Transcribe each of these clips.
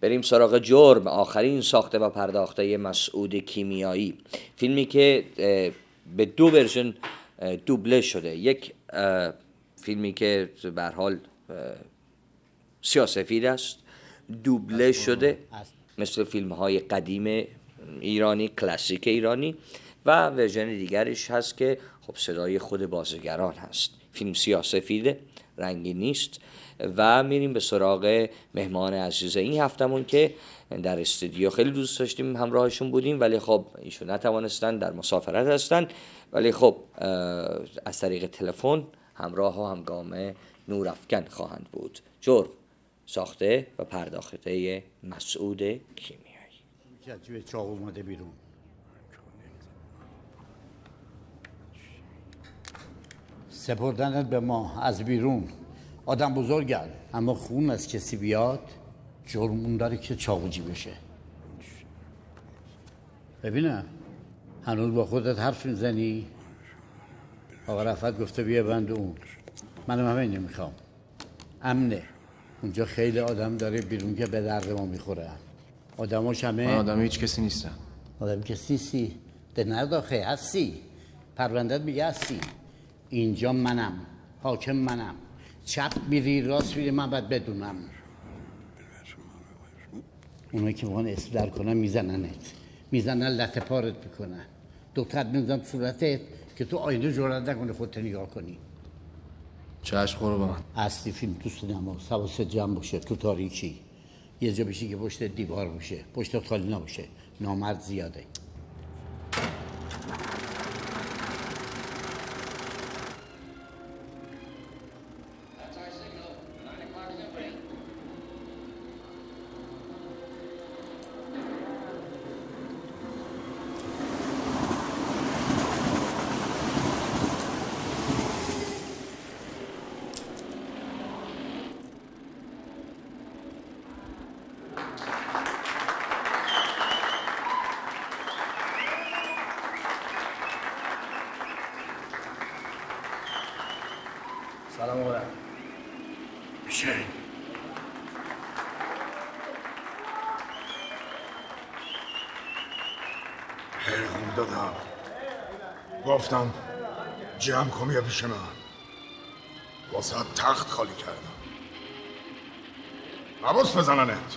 بریم سراغ جرم، آخرین ساخته و پرداخته مسعود کیمیایی. فیلمی که به 2 ورژن دوبله شده. یک فیلمی که به هر حال سیاه‌سفید است، دوبله شده مثل فیلم های قدیم ایرانی، کلاسیک ایرانی، و ورژن دیگرش هست که خب صدای خود بازیگران هست. فیلم سیاه‌سفیده، رنگی نیست. و میریم به سراغ مهمان عزیز این هفتمون که در استودیو خیلی دوست داشتیم همراهشون بودیم، ولی خب ایشون نتوانستن، در مسافرت هستن، ولی خب از طریق تلفن همراه و همگام نورافکن خواهند بود. جرم، ساخته و پرداخته مسعود کیمیایی. که از جیب چاق اومده بیرون. سپردنت به ما از بیرون. آدم بزرگن، اما خون از کسی بیاد جرمون داره که چاقوجی بشه. ببینم هنوز با خودت حرف میزنی؟ آقا رفعت گفته بیا بند اون. منم همه اینو میخوام. امنه. اونجا خیلی آدم داره بیرون که به درد ما میخوره. آدماش همه من آدم هیچ کسی نیستم. آدم کسی ده نرداخه هستی. پروندت میگه هستی. اینجا منم، حاکم منم. چپ میری راست میری، من باید بدونم. اونایی که میخوان اسم در کنن میزننت، میزنن لطه پارت میکنن. دکتر میزنن صورتت که تو آینه جرأت نکنی خودت نگاه کنی. چشم قربان. اصلی فیلم تو سینما حواست جمع باشه، تو تاریکی یه جا بشی که پشت دیوار باشه، پشت خالی نباشه. نامرد زیاده. سلام علیکم. میشه پیغام دادم، گفتم جمع کن یا پیش من، واسه تخت خالی کردم. حواس بزننت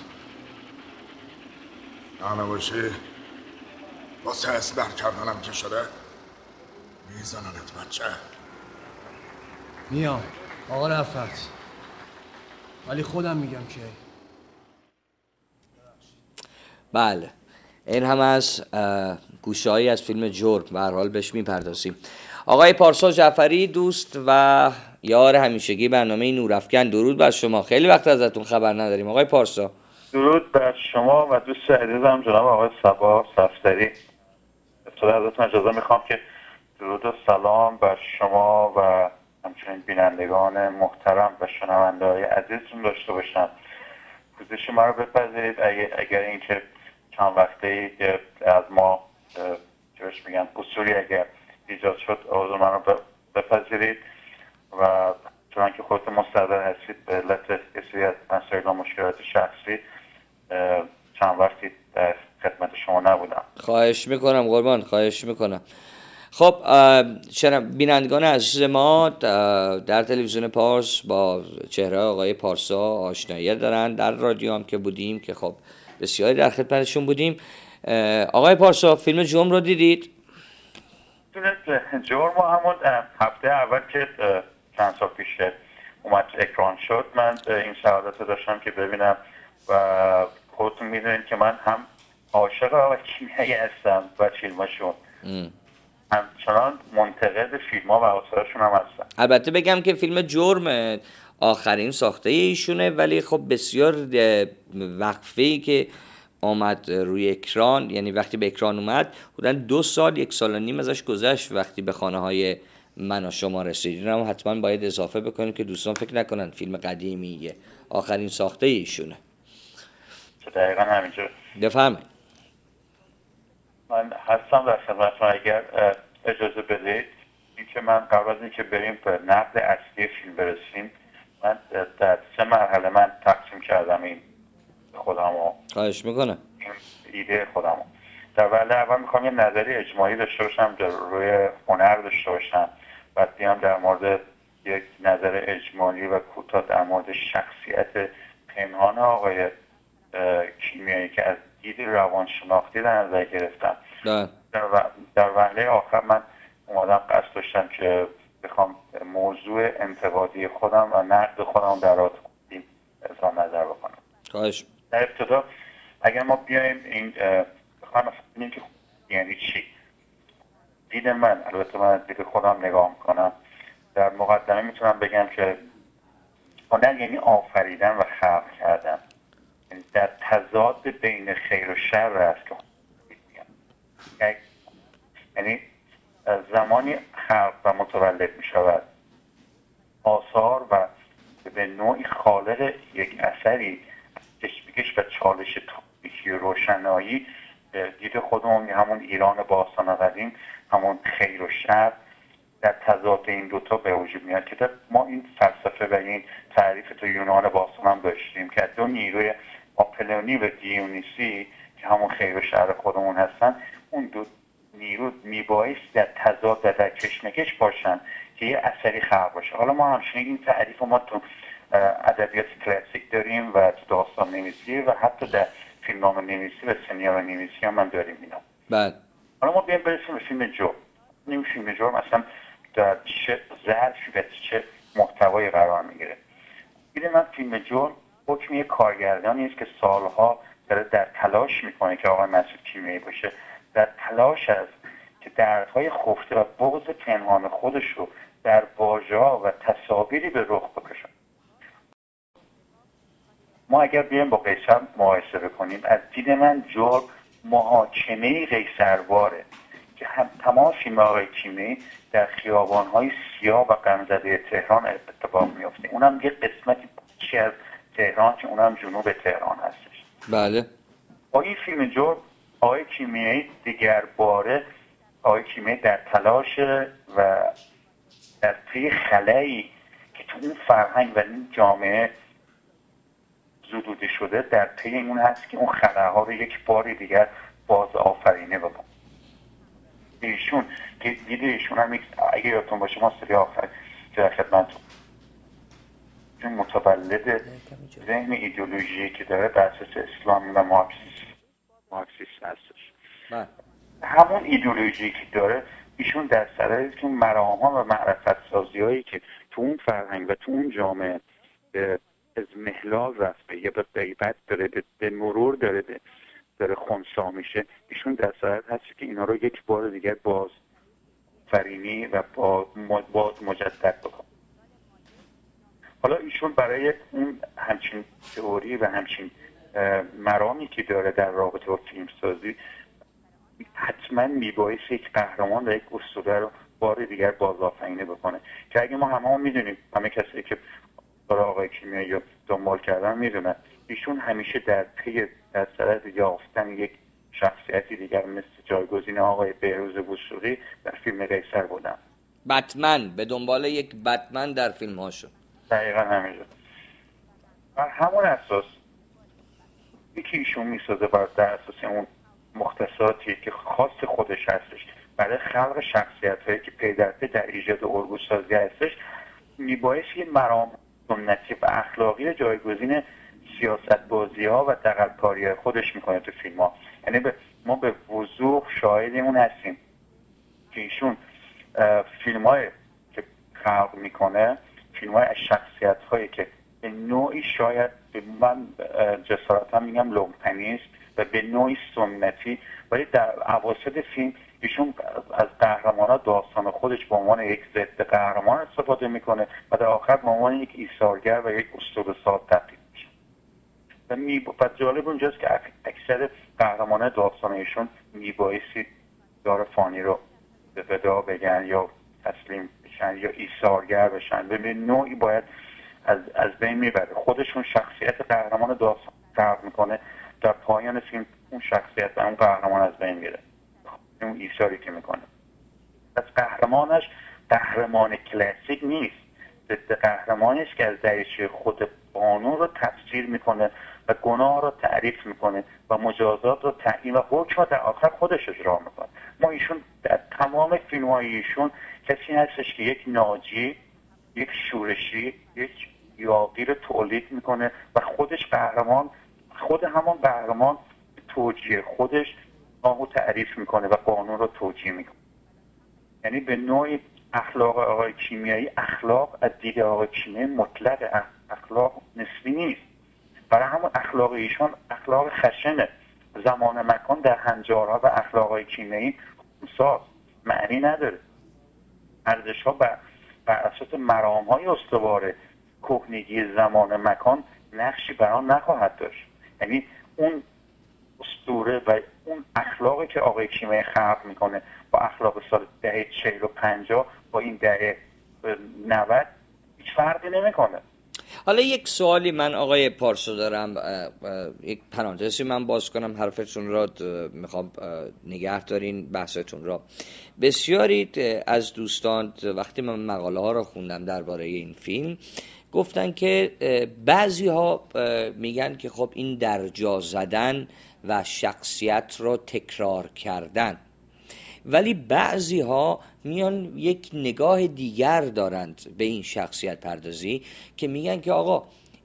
نباشی واسه اسم در کردنم که شده میزننت بچه. میام آقا رفعت، ولی خودم میگم که بله، این هم از گوشه‌هایی از فیلم جرم. به هر حال بهش میپردازیم. آقای پارسا جعفری، دوست و یار همیشگی برنامه نورافکن، درود بر شما. خیلی وقت ازتون خبر نداریم آقای پارسا. درود بر شما و دوست عزیزم جناب آقای صبا صفدری. به ازتون اجازه میخوام که درود و سلام بر شما و همچنین بینندگان محترم و شنونده‌های عزیزتون داشته باشم. پوزش ما رو بپذیرید اگر اینکه چند وقته از ما چه بهش میگن اصولی اگر ایجاد شد عذر من رو بپذیرید و چون که خودتون مستحضر هستید به علت یه سری از مسائل و مشکلات شخصی چند وقتی در خدمت شما نبودم. خواهش میکنم قربان، خواهش میکنم. خب بینندگان عزیز ما در تلویزیون پارس با چهره آقای پارسا آشنایی دارن، در رادیو هم که بودیم که خب بسیاری در خدمتشون بودیم. آقای پارسا فیلم جرم رو دیدید؟ جرم همون هفته اول که چند سال پیش اومد اکران شد من این سعادت رو داشتم که ببینم و خودتون میدونید که من هم عاشق آقای کیمیایی هستم و فیلماشون، همچنان منتقد فیلم ها و آثارشون هم هستم. البته بگم که فیلم جرم آخرین ساخته ایشونه، ولی خب بسیار وقفه‌ای که آمد روی اکران، یعنی وقتی به اکران اومد حدوداً 2 سال 1 سال و نیم ازش گذشت وقتی به خانه های من و شما رسید. این هم حتما باید اضافه بکنیم که دوستان فکر نکنن فیلم قدیمیه، آخرین ساخته ایشونه. دقیقا همینجور. بفرمایید. من هستم در خدمتتون. اگر اجازه بدید اینکه من قبل از اینکه بریم به نقد اصلی فیلم برسیم، من در 3 مرحله من تقسیم کردم این خودمو، خواهش میکنم. این ایده خودمو در وهله اول میخوام یه نظری اجمالی داشته باشم در روی هنر داشته باشم، بعد بیام در مورد یک نظر اجمالی و کوتاه در مورد شخصیت پنهان آقای کیمیایی که از دید روانشناختی در نظر گرفتم. در وهله آخر من اومدم قصد داشتم که بخوام موضوع انتقادی خودم و نقد خودم در رابطه با اظهار نظر بکنم. خواهش. در ابتدا اگر ما بیایم این بخوایم ببینیم که یعنی چی، دید من، البته من از دید خودم نگاه میکنم، در مقدمه میتونم بگم که هنر یعنی آفریدن و خلق کردن، یعنی در تضاد بین خیر و شر است که یعنی زمانی خلق و متولد می شود آثار و به نوعی خالق یک اثری کشمکش و چالش تاریخی و روشنایی دید خودمون، همون ایران باستان قدیم، همون خیر و شر در تضاد این دوتا به وجود میاد که ما این فلسفه و این تعریف تو یونان باستان هم داشتیم که دو نیروی آپلونی و دیونیسی که همون خیر و شر خودمون هستن، اون دو نیرو میبایست در تضاد و در کشمکش باشن که یه اثری خلق باشه. حالا ما همچنین این تعریف ما تو ادبیات کلاسیک داریم و تو داستان نویسی و حتی در فیلمنامه نویسی و سینما نویسی هم داریم اینا. بله. حالا ما بیایم برسیم به فیلم جو. این فیلم جو مثلا در چه ظرفی و چه محتوایی قرار میگیره. دیدم من فیلم جو حکم یک کارگردانی است که سالها داره در تلاش میکنه که آقای مسعود کیمیایی باشه، در تلاش است که دردهای خفته و بغض پنهان خودش رو در واژه‌ها و تصاویری به رخ بکشه. ما اگر بیایم با قیصر مقایسه بکنیم، از دید من جرم محاکمه قیصرواره که تمام فیلم آقای کیمیایی در خیابان‌های سیاه و غمزده تهران اتفاق میفته. اونم یه قسمتی چی از تهران که اونم جنوب تهران هستش. بله. با این فیلم جرم آقای کیمیایی دیگر باره آقای کیمیایی در تلاش و در پی خلایی که تو اون فرهنگ و این جامعه زدوده شده در پی اون هست که اون خلاها رو یک بار دیگر باز آفرینه بکن. ایشون که دیده ایشون هم اگه یادتون باشه ما سری آخر که در خدمتتون چون متولد ذهن ایدئولوژی که داره بر اساس اسلام و مارکسیسم هستش. همون ایدئولوژی که داره ایشون در سرای که مرام‌ها و معرفت سازی‌هایی که تو اون فرهنگ و تو اون جامعه از محلال رفته یا به غیبت داره به مرور داره خنثی میشه، ایشون در سرای هست که اینا رو یک بار دیگر باز فرینی و باز مجدد بکنه. حالا ایشون برای اون همچین تئوری و همچین مرامی که داره در رابطه با فیلمسازی حتما میبایست یک قهرمان و یک اسطوره رو بار دیگر بازآفرینی بکنه که اگه ما همه میدونیم، همه کسی که برای آقای کیمیایی رو دنبال کردن میدونن ایشون همیشه در پی در صدد یافتن یک شخصیتی دیگر مثل جایگزین آقای بهروز وثوقی در فیلم قیصر بودن. بتمن، به دنبال یک بتمن در فیلم هاشون. دقیقا همینجا. بر همون اساس یکی ایشون میسازه در اساس اون مختصاتی که خاص خودش هستش برای خلق شخصیت هایی که پی در پی در ایجاد الگو سازی هستش، میبایست یه مرام سنتی و اخلاقی جایگزین سیاست بازی ها و دغل‌کاری های خودش میکنه تو فیلم ها. یعنی ما به وضوح شاهدمون هستیم که ایشون فیلم های که خلق میکنه فیلم های از شخصیت هایی که به نوعی شاید من جسارتا میگم لومپنی است و به نوعی سنتی، ولی در اواسط فیلم ایشون از قهرمان‌ها داستان خودش به عنوان یک ضد قهرمان استفاده میکنه و در آخر به عنوان یک ایثارگر و یک اسطوره‌ساز تبدیل میشه. و جالب اونجاست که اکثر قهرمان‌ها داستان ایشون میبایستی دار فانی رو به ودا بگن یا تسلیم بشن یا ایثارگر بشن، به نوعی باید از بین میبره. خودشون شخصیت قهرمان داستان خلق میکنه، در پایان فیلم اون شخصیت و اون قهرمان از بین میره، اون ایثاری که میکنه. از قهرمانش قهرمان کلاسیک نیست، ضد قهرمانی است که از دریچه خود قانون رو تفسیر میکنه و گناه رو تعریف میکنه و مجازات رو تعیین و حکم در آخر خودش اجرا میکنه. ما ایشون در تمام فیلم های ایشون کسی هستش که یک ناجی، یک شورشی، یک یاغی رو تولید میکنه و خودش قهرمان، خود همون قهرمان توجیه خودش آهو تعریف میکنه و قانون رو توجیه میکنه. یعنی به نوعی اخلاق آقای کیمیایی، اخلاق از دید آقای کیمیایی مطلق، اخلاق نسبی نیست. برای همون اخلاق ایشون اخلاق خشنه، زمان مکان در هنجارها و اخلاق آقای کیمیایی خمساز معنی نداره. ارزش ها بر اساس مرام های استواره، کهنگی زمان مکان نقشی بر آن نخواهد داشت. یعنی اون اسطوره و اون اخلاقی که آقای کیمیایی خلق میکنه با اخلاق سال دهه 40 و 50 با این دهه 90 هیچ فرقی نمیکنه. حالا یک سوالی من آقای پارسا دارم، یک پرانتزی من باز کنم، حرفتون را میخوام نگه دارین بحثتون را. بسیاری از دوستان وقتی من مقاله ها را خوندم درباره این فیلم گفتن که بعضی ها میگن که خب این درجا زدن و شخصیت را تکرار کردن، ولی بعضی ها میان یک نگاه دیگر دارند به این شخصیت پردازی که میگن که آقا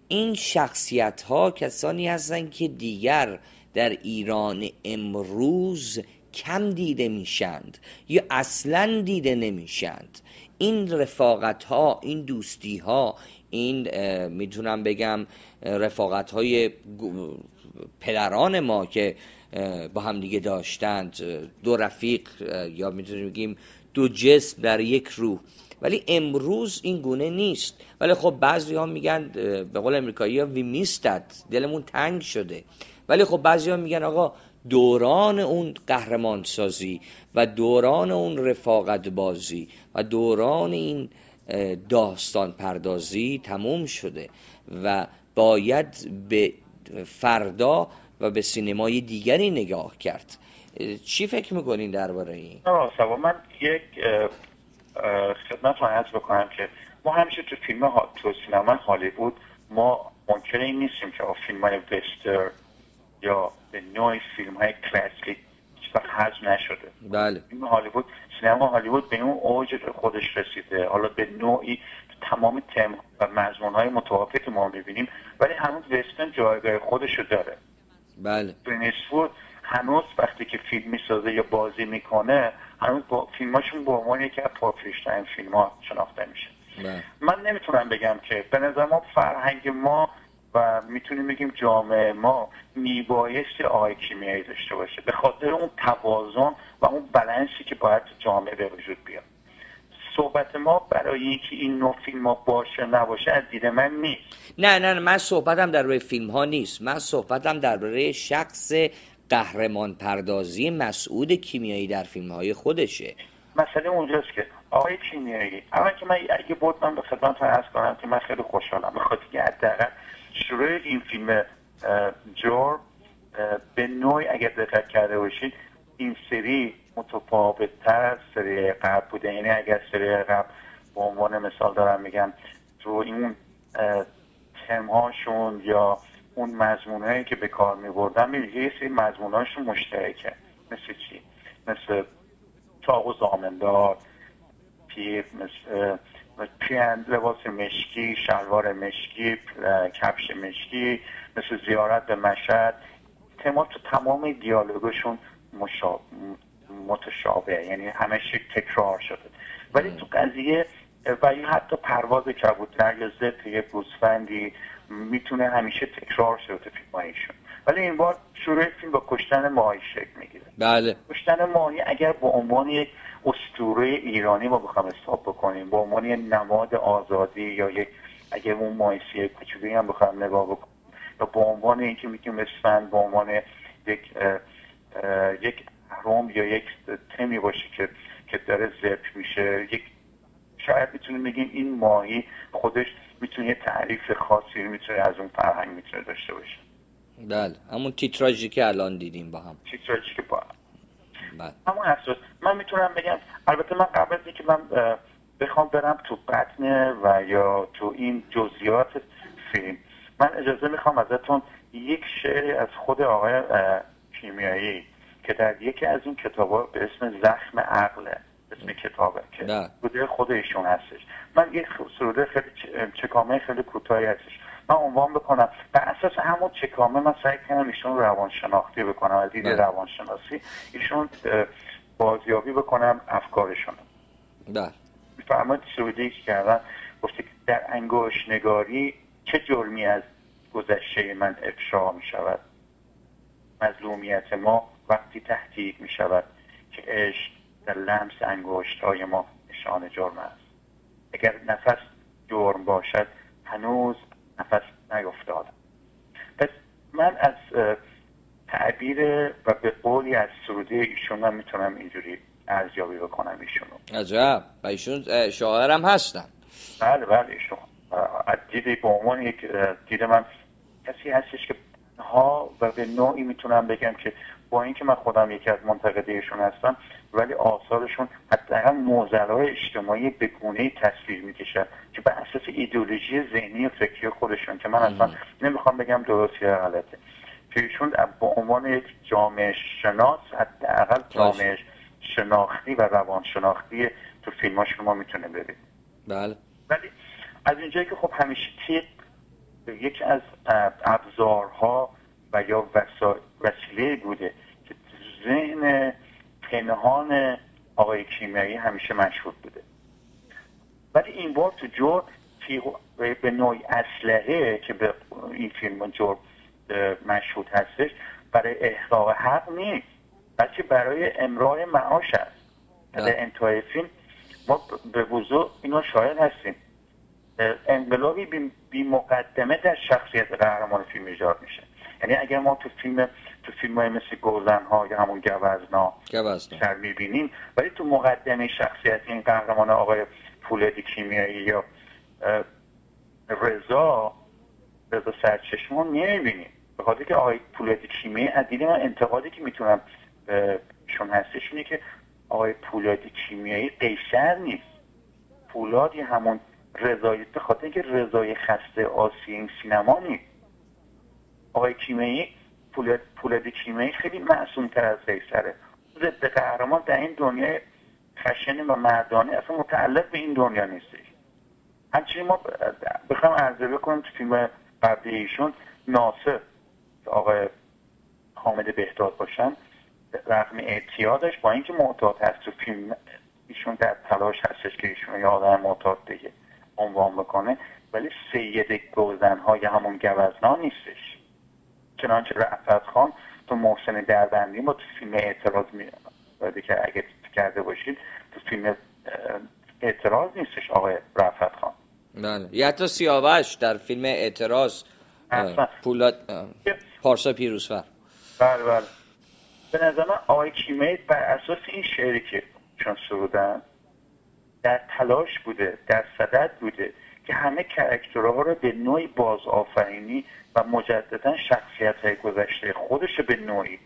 این شخصیت ها کسانی هستند که دیگر در ایران امروز کم دیده میشند یا اصلا دیده نمیشند. این رفاقت ها، این دوستی ها، این میتونم بگم رفاقت های پدران ما که با هم دیگه داشتند، دو رفیق یا میتونیم بگیم دو جسم در یک روح، ولی امروز این گونه نیست. ولی خب بعضی ها میگن به قول امریکایی ها we missed that، دلمون تنگ شده. ولی خب بعضی ها میگن آقا دوران اون قهرمان سازی و دوران اون رفاقت بازی و دوران این داستان پردازی تموم شده و باید به فردا و به سینمای دیگری نگاه کرد. چی فکر میکنین درباره این؟ من یک خدمت رو عرض بکنم که ما همیشه تو تو سینما هالیوود ما منکر این نیستیم که فیلم های وستر یا به نوعی فیلم های کلاسیک هیچ وقت حذف نشده. بله. سینما هالیوود به اون اوج خودش رسیده، حالا به نوعی تمام تم و مضمون های متوافقی که ما میبینیم، ولی هنوز وسترن جایگاه خودشو داره. بله. برینسفورد هنوز وقتی که فیلم میسازه یا بازی میکنه هنوز با فیلماشون به عنوان یکی از پرفروش‌ترین فیلم‌ها شناخته میشه. بله. من نمیتونم بگم که به نظر ما فرهنگ ما و میتونیم بگیم جامعه ما میبایستی آقای کیمیایی داشته باشه به خاطر اون توازن و اون بالانسی که باید تو جامعه به وجود بیاد. صحبت ما برای اینکه این نوع فیلم ها باشه نباشه از دید من نیست. نه من صحبتم درباره فیلم ها نیست، من صحبتم درباره شخص قهرمان پردازی مسعود کیمیایی در فیلم های خودشه. مسئله اونجاست که آقای کیمیایی، اول که من اگه بود من به خدمتتون عرض کنم که من خیلی خوشحالم بخاطر که حداقل شروع این فیلم جور به نوعی اگر دقت کرده باشید این سری متفاوت‌تر از سری قبل بوده. یعنی اگر سری قبل به عنوان مثال دارم میگم تو این تم‌هاشون یا اون مضمونایی که به کار می‌بردن یه سری مضموناشون مشترکه. مثل چی؟ مثل چاق و زامندار، پیر، مثل پیرند لباس مشکی، شلوار مشکی، کفش مشکی، مثل زیارت به مشهد. تما تو تمام دیالوگشون متشابه، یعنی همش تکرار شده. ولی تو قضیه و یا حتی پرواز کبوتر یا ضد یک گوسفندی میتونه همیشه تکرار شده تو فیلمایشون. ولی این بار شروع فیلم با کشتن ماهی شکل میگیره. بله. کشتن ماهی اگر به عنوان یک اسطوره ایرانی ما بخوام حساب بکنیم، به عنوان یک نماد آزادی یا یک اگر اون ماهیچه کوچولی هم بخوام نگاه بکنیم یا به عنوان اینکه میگیم اسفند به عنوان یک اهرام یا یک تمی باشه که داره ذبح میشه، یک شاید میتونیم بگیم این ماهی خودش میتونه یه تعریف خاصی میتونه از اون فرهنگ میتونه داشته باشه. بله، همون تیتراژی که الان دیدیم با هم. تیتراژی که با هم. بله. همون اساس من میتونم بگم، البته من قبل از اینکه من بخوام برم تو بطن و یا تو این جزئیات فیلم، من اجازه میخوام ازتون یک شعری از خود آقای کیمیایی که در یکی از این کتاب‌ها به اسم زخم عقله، اسم کتابه که سروده خود ایشون هستش. من یک سروده خیلی چکامه خیلی کوتاهی هستش من عنوان بکنم. بر اساس همون چکامه من سعی کنم ایشون روانشناختی بکنم، از دید روانشناسی ایشون بازیابی بکنم افکارشون. میفرماید سروده‌ای که کردن گفته که در انگشت نگاری چه جرمی از گذشته من افشا می شود، مظلومیت ما وقتی تحقیق می شود که عشق در لمس انگشت های ما نشان جرم است. اگر نفس جرم باشد هنوز نفس نیفتادم. پس من از تعبیر و به قولی از سروده ایشون من میتونم اینجوری ارزیابی بکنم ایشونو. عجب. و ایشون شاعر هم هستن؟ بله ایشون از دید به عنوان یک دید من کسی هستش که ها و به نوعی میتونم بگم که با اینکه من خودم یکی از منتقدایشون هستم ولی آثارشون حداقل معضلات اجتماعی به گونه‌ای تصویر میکشه که بر اساس ایدئولوژی ذهنی و فکری خودشون که من اصلا نمیخوام بگم درست یا غلطه، که ایشون به عنوان یک جامعه شناس حداقل جامعه شناختی و روانشناختی تو فیلماشون ما میتونه ببینیم. بله. ولی از اینجایی که خب همیشه یکی از ابزارها و یا وسیله بوده که ذهن پنهان آقای کیمیایی همیشه مشهود بوده، ولی این بار تو جرم به نوعی اسلحه که به این فیلم جرم مشهود هستش برای احقاق حق نیست بلکه برای امرار معاش است. در انتهای فیلم ما به وضوح اینو شاهد هستیم، انقلابی بی مقدمه در شخصیت قهرمان فیلم ایجاد میشه. یعنی اگر ما تو فیلم‌های مثل گوزن‌ها یا همون گوزنا سر می‌بینیم ولی تو مقدمه شخصیت این قهرمان آقای پولادی کیمیایی یا رضا سرچشمون نمی‌بینیم، به خاطر که آقای پولادی کیمیایی از دید من انتقادی که میتونم شون هستش اینه که آقای پولادی کیمیایی قیصر نیست، پولادی همون رضایی، به خاطر اینکه رضای خسته آسی این سینما نیست. آقای کیمیایی پولادی کیمیایی خیلی معصوم‌تر از قیصره. ضد قهرمان در این دنیای خشن و مردانه اصلا متعلق به این دنیا نیستش. همچنین ما بخوام ارزیابی کنیم تو فیلم قبلی ایشون ناصر آقای حامد بهداد باشن رغم اعتیادش با اینکه معتاد هست تو فیلم ایشون در تلاش هستش که ایشون یه آدم معتاد دیگه عنوان بکنه ولی سید گوزن‌ها یا همون گوزنا نیستش. چنانچه رأفت خان تو محسن دربندی ما تو فیلم اعتراض میاد که اگه کرده باشید تو فیلم اعتراض نیستش آقای رأفت خان. بله. یا حتی سیاوش در فیلم اعتراض پولاد پارسا پیروزفر. بله. به نظر من آقای کیمیایی بر اساس این شعری که چون سرودن در تلاش بوده، در صدد بوده که همه کاراکترها رو به نوعی بازآفرینی و مجددا شخصیت‌های گذشته خودش به نوعی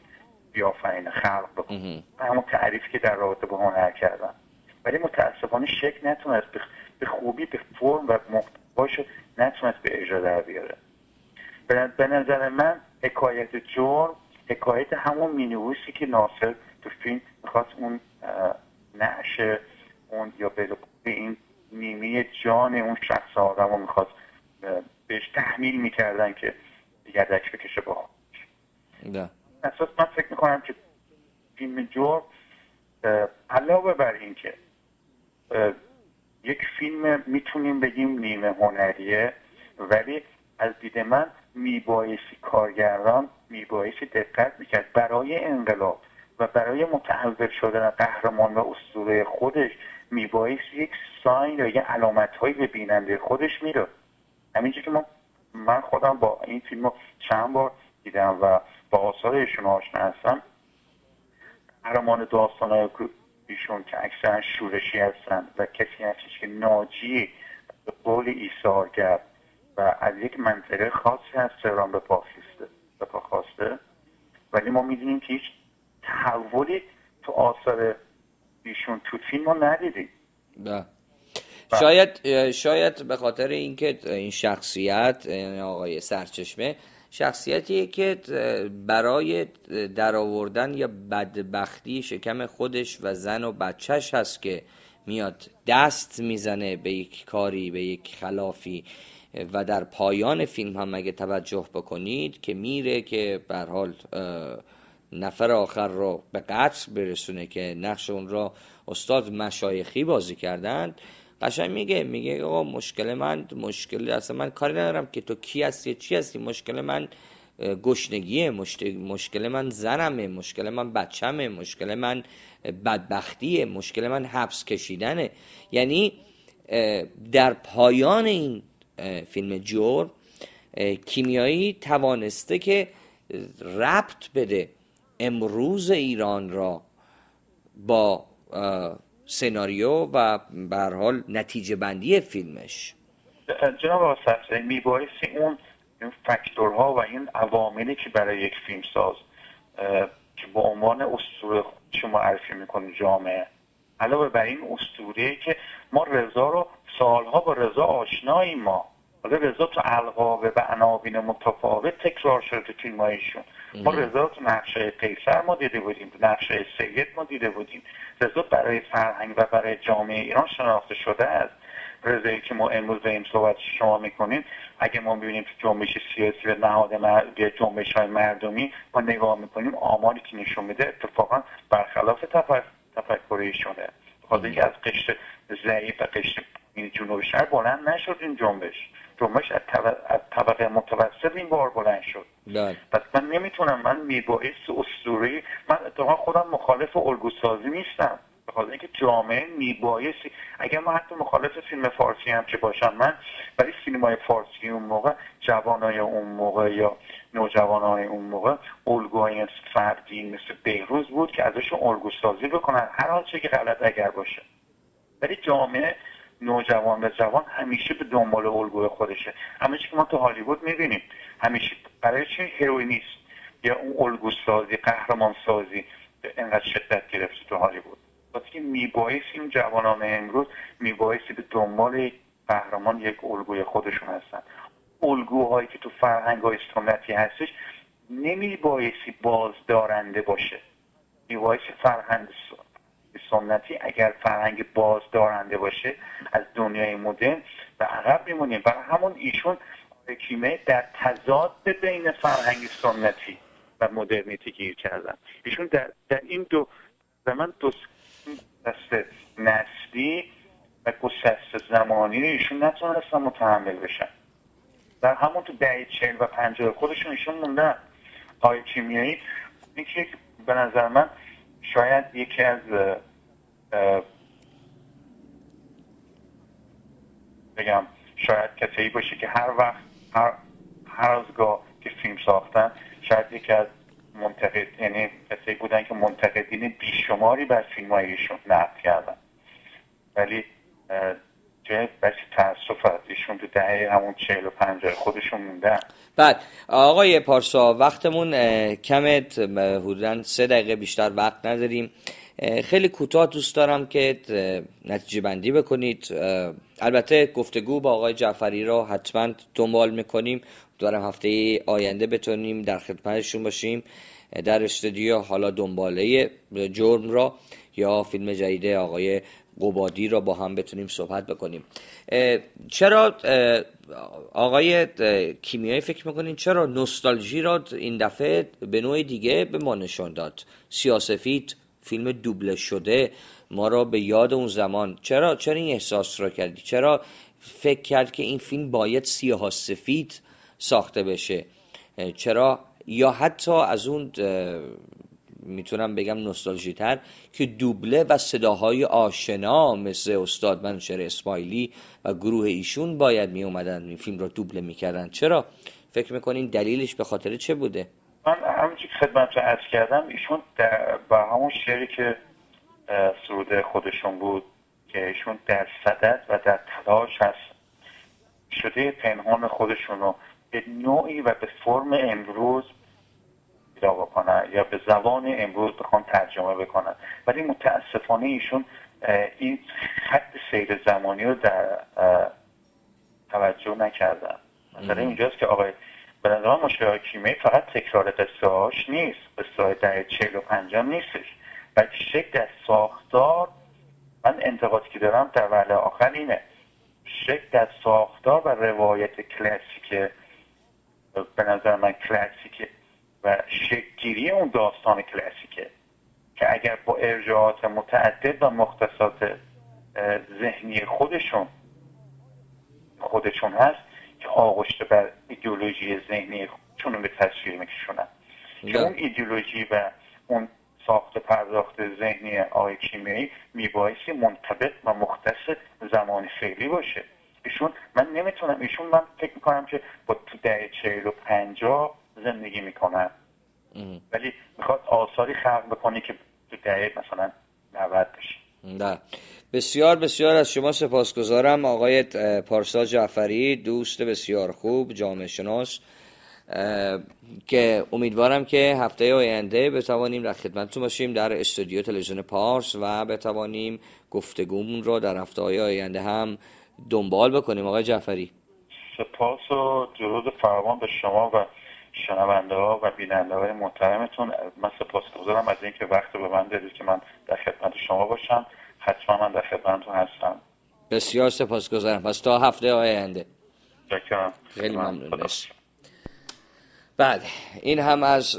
بیافرینه، خلق بکنه. همون تعریفی که در رابطه با هنر کردن. ولی متاسفانه شکل نتونست به خوبی به فرم و محتواش نتونست به اجرا در بیاره. به نظر من حکایت جرم حکایت همون مینیوسی که ناصر تو فیلم میخواست اون نعش اون یا به این نیمه جان اون شخص آدم رو میخواست بهش تحمیل میکردن که یدک بکشه با اساس من فکر میکنم که فیلم جرم علاوه بر این که یک فیلم میتونیم بگیم نیمه هنریه ولی از دید من میبایستی کارگردان میبایستی دقت میکرد برای انقلاب و برای متحول شدن قهرمان و اسطوره خودش میبایستی یک ساین یا یه علامت هایی به بیننده خودش میداد. همینجور که من خودم با این فیلم رو چند بار دیدم و با آثار ایشون آشنا هستم. قهرمان داستان‌های ایشون که اکثرا شورشی هستن و کسی هستش که ناجی به قول ایثارگر و از یک منطقه خاصی از تهران به پا خواسته ولی ما میدونیم که هیچ تحولی تو آثار ایشون تو فیلم رو ندیدیم. شاید به خاطر اینکه این شخصیت آقای سرچشمه شخصیتیه که برای درآوردن یا بدبختی شکم خودش و زن و بچهش هست که میاد دست میزنه به یک کاری، به یک خلافی. و در پایان فیلم هم اگه توجه بکنید که میره که به هر حال نفر آخر رو به قتل برسونه که نقش اون را استاد مشایخی بازی کردند. قشنگ میگه آقا مشکل اصلا من کاری ندارم که تو کی هستی چی هستی، مشکل من گشنگیه، مشکل من زنمه، مشکل من بچمه، مشکل من بدبختیه، مشکل من حبس کشیدنه. یعنی در پایان این فیلم جرم کیمیایی توانسته که ربط بده امروز ایران را با سناریو و به هر حال نتیجه بندی فیلمش. جناب آقای صفدری، میبایستی اون این فاکتورها و این عواملی که برای یک فیلمساز که با عنوان اسطوره شما معرفی میکنه جامعه، علاوه بر این اسطوره‌ای که ما رضا رو سالها با رضا آشناییم، حالا رضا تو القاب و عناوین متفاوت تکرار شده تو فیلم‌هایشون. ما رضا تو نقشه قیصر ما دیده بودیم، تو نقشه سید ما دیده بودیم. رضا برای فرهنگ و برای جامعه ایران شناخته شده است. رضایی که ما امروز به این صحبت شما میکنیم، اگه ما ببینیم تو جنبش سیاسی و نهاد جنبش‌های مردمی ما نگاه میکنیم، آماری که نشون میده اتفاقا برخلاف تفکر ایشونه. خاطر اینکه از قشر ضعیف و قشر جنوب شهر بلند نشد این جنبش از طبقه متوسط این بار بلند شد. پس من نمیتونم، من میبایست اسطوره‌ای، من اتفاقا خودم مخالف الگوسازی نیستم، به خاطر اینکه جامعه میبایستی، اگر من حتی مخالف فیلم فارسی هم که باشم، من برای سینمای فارسی اون موقع، جوانای اون موقع یا نوجوانای اون موقع الگوهای فردی مثل بهروز بود که ازشون الگوسازی بکنن هر آنچه که غلط اگر باشه. ولی جامعه نوجوان و جوان همیشه به دنبال الگوی خودشه. همیشه که ما تو هالیوود میبینیم، همیشه برای چی هروئینیسم یا اون الگوسازی، قهرمان سازی اینقدر شدت گرفته تو هالیوود؟ وقتی که میبایست این جوانان امروز میبایستی به دنبال یک قهرمان، یک الگوی خودشون هستن. الگوهایی که تو فرهنگ‌های سنتی هستش نمیبایستی بازدارنده باشه. میبایستی فرهنگ سنتی اگر فرهنگ بازدارنده باشه از دنیای مدرن و عقب میمونیم. برای همون ایشون کیمیایی در تضاد بین فرهنگ سنتی و مدرنیتی گیر کردن. ایشون در این دو زمان دو دست نسلی و گسست زمانی ایشون نتونستن متحمل بشن. در همون تو دهه 40 و 50 خودشون ایشون موندن. آقای کیمیایی این که به نظر من شاید یکی از بگم شاید کسی باشه که هر وقت هر ازگاه که فیلم ساختن شاید یکی از یعنی کسی بودن که منتقدین بیشماری بر فیلم‌هایشون نقد کردن، ولی جای بسی تأسف از ایشون تو دهه همون 40 و 50 خودشون موندن. بعد آقای پارسا وقتمون کمه، حدوداً 3 دقیقه بیشتر وقت نداریم. خیلی کوتاه دوست دارم که نتیجه بندی بکنید. البته گفتگو با آقای جعفری را حتما دنبال میکنیم، دارم هفته آینده بتونیم در خدمتشون باشیم در استودیو، حالا دنباله جرم را یا فیلم جدید آقای قبادی را با هم بتونیم صحبت بکنیم. چرا آقای کیمیایی فکر میکنین چرا نوستالژی را این دفعه به نوع دیگه به ما نشون داد؟ سیاه‌سفید، فیلم دوبله شده ما را به یاد اون زمان، چرا این احساس را کردی؟ چرا فکر کرد که این فیلم باید سیاه سفید ساخته بشه؟ چرا یا حتی از اون میتونم بگم نوستالژی تر که دوبله و صداهای آشنا مثل استاد منوچهر اسماعیلی و گروه ایشون باید می اومدن این فیلم رو دوبله میکردن؟ چرا فکر میکنین دلیلش به خاطر چه بوده؟ من همونجور که خدمتتون عرض کردم، ایشون با همون شعری که سروده خودشون بود که ایشون در صدد و در تلاش هست شده پنهان خودشون رو به نوعی و به فرم امروز پیدا بکنن یا به زبان امروز بخوان ترجمه بکنن، ولی متاسفانه ایشون این خط سیر زمانی رو در توجه نکردن. مثلا اینجاست که آقای به نظر من مشکل کیمیایی فقط تکرار قصه هاش نیست، قصه های دهه 45 هم نیستش، بلکه شکل از ساختار. من انتقادی که دارم در وهله آخر اینه، شکل از ساختار و روایت کلاسیک، به نظر من کلاسیکه و شکلگیری اون داستان کلاسیکه که اگر با ارجاعات متعدد و مختصات ذهنی خودشون هست که آغشته بر ایدئولوژی ذهنی خودشون رو به تصویر میکشونن که اون ایدئولوژی و اون ساخت پرداخت ذهنی آقای کیمیایی میبایستی منطبق و مختص زمان فعلی باشه. من فکر میکنم که با تو دهه 40 و 50 زندگی میکنن ولی میخواد آثاری خلق بکنه که تو دهه مثلا 90 بشه. نه، بسیار بسیار از شما سپاسگزارم آقای پارسا جعفری، دوست بسیار خوب، جامعه شناس، که امیدوارم که هفته آینده بتوانیم در خدمتتون باشیم در استودیو تلویزیون پارس و بتوانیم گفتگومون رو در هفته‌های آینده هم دنبال بکنیم. آقای جعفری، سپاس و درود فراوان به شما و شنونده ها و بیننده های محترمتون. من سپاسگزارم از اینکه وقت به من دادید که من در خدمت شما باشم. حتما من در خدمتتون هستم. بسیار سپاسگزارم. پس تا هفته آینده. متشکرم. خیلی ممنون. بله، این هم از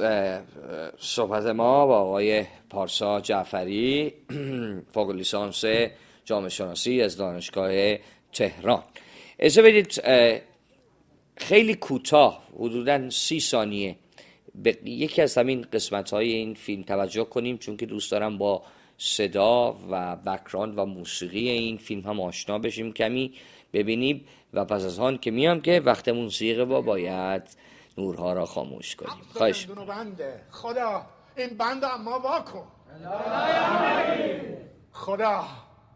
صحبت ما با آقای پارسا جعفری، فوق لیسانس جامعه شناسی از دانشگاه تهران. اجازه بدید خیلی کوتاه، حدوداً 30 ثانیه به یکی از همین قسمت‌های این فیلم توجه کنیم، چون که دوست دارم با صدا و بک‌گراند و موسیقی این فیلم هم آشنا بشیم، کمی ببینیم و پس از آن که میام که وقت موسیقی باید نورها را خاموش کنیم. خواهش خدا این بند اما واکن. خدا